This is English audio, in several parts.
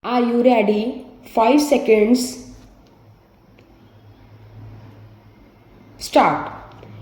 Are you ready? 5 seconds. Start.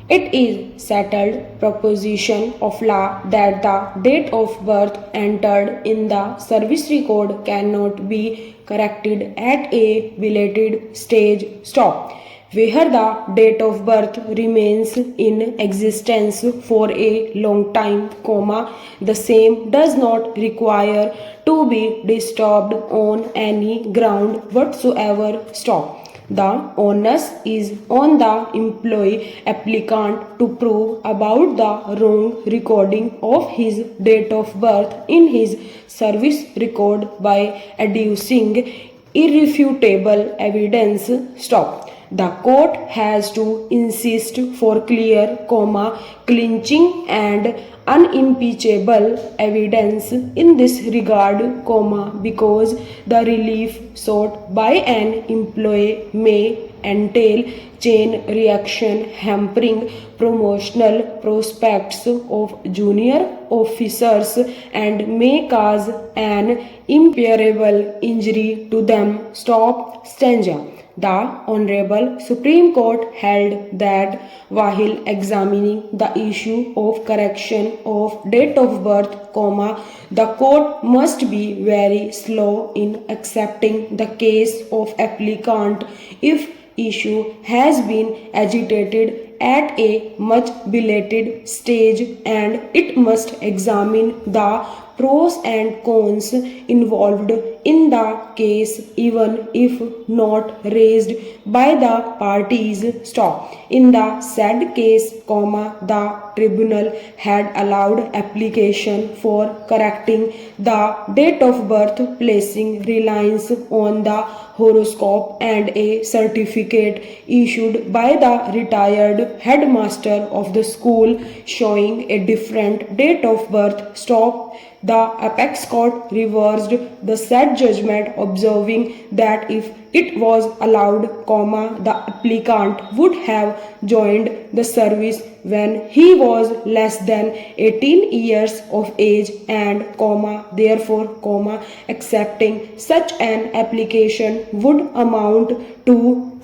It is settled proposition of law that the date of birth entered in the service record cannot be corrected at a belated stage. Stop. Where the date of birth remains in existence for a long time, comma, the same does not require to be disturbed on any ground whatsoever. Stop. The onus is on the employee applicant to prove about the wrong recording of his date of birth in his service record by adducing irrefutable evidence. Stop. The court has to insist for clear, clinching and unimpeachable evidence in this regard, because the relief sought by an employee may entail chain reaction hampering promotional prospects of junior officers and may cause an irreparable injury to them. Stop. Stanza. The Honorable Supreme Court held that while examining the issue of correction of date of birth, the court must be very slow in accepting the case of applicant if issue has been agitated at a much belated stage, and it must examine the pros and cons involved in the case even if not raised by the parties. Stop. In the said case, the tribunal had allowed application for correcting the date of birth, placing reliance on the horoscope and a certificate issued by the retired headmaster of the school showing a different date of birth. Stop. The apex court reversed the said judgment, observing that if it was allowed, the applicant would have joined the service when he was less than 18 years of age and, therefore, accepting such an application would amount to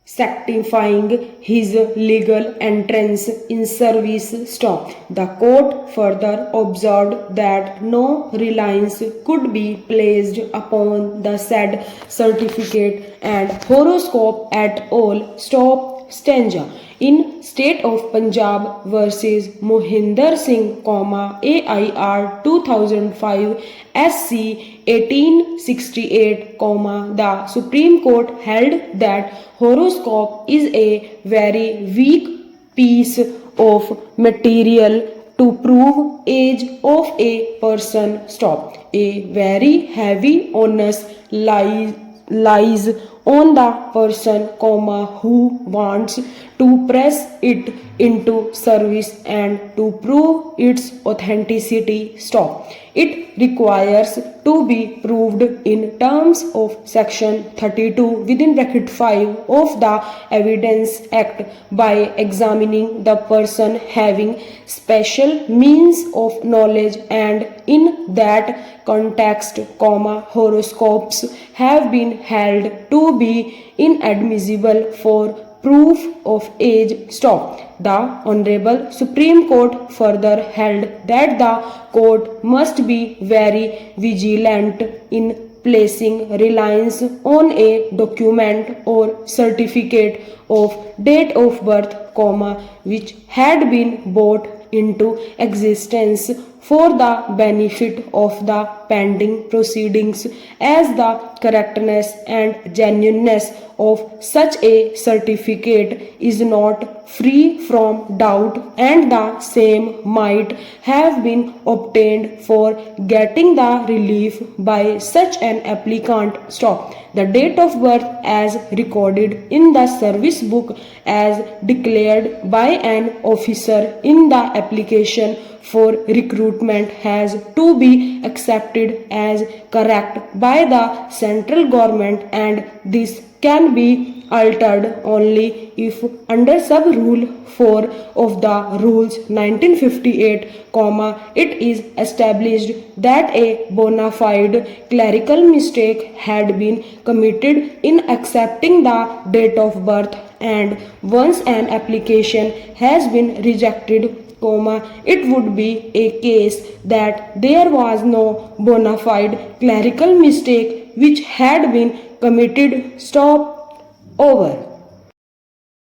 sanctifying his legal entrance in service. Stop. The court further observed that no reliance could be placed upon the said certificate and horoscope at all. Stop. Stanza. In State of Punjab versus Mohinder Singh, AIR 2005 SC 1868, the Supreme Court held that horoscope is a very weak piece of material to prove age of a person. Stop. A very heavy onus lies on the person, who wants to press it into service and to prove its authenticity. Stop. It requires to be proved in terms of section 32 within bracket 5 of the Evidence Act by examining the person having special means of knowledge, and in that context, horoscopes have been held to be inadmissible for proof of age. Stop. The Honorable Supreme Court further held that the court must be very vigilant in placing reliance on a document or certificate of date of birth, which had been brought into existence for the benefit of the pending proceedings, as the correctness and genuineness of such a certificate is not free from doubt, and the same might have been obtained for getting the relief by such an applicant. Stop. The date of birth as recorded in the service book as declared by an officer in the application for recruitment has to be accepted as correct by the central government, and this can be altered only if under sub rule 4 of the rules 1958, it is established that a bona fide clerical mistake had been committed in accepting the date of birth, and once an application has been rejected, it would be a case that there was no bona fide clerical mistake which had been committed. Stop. Over.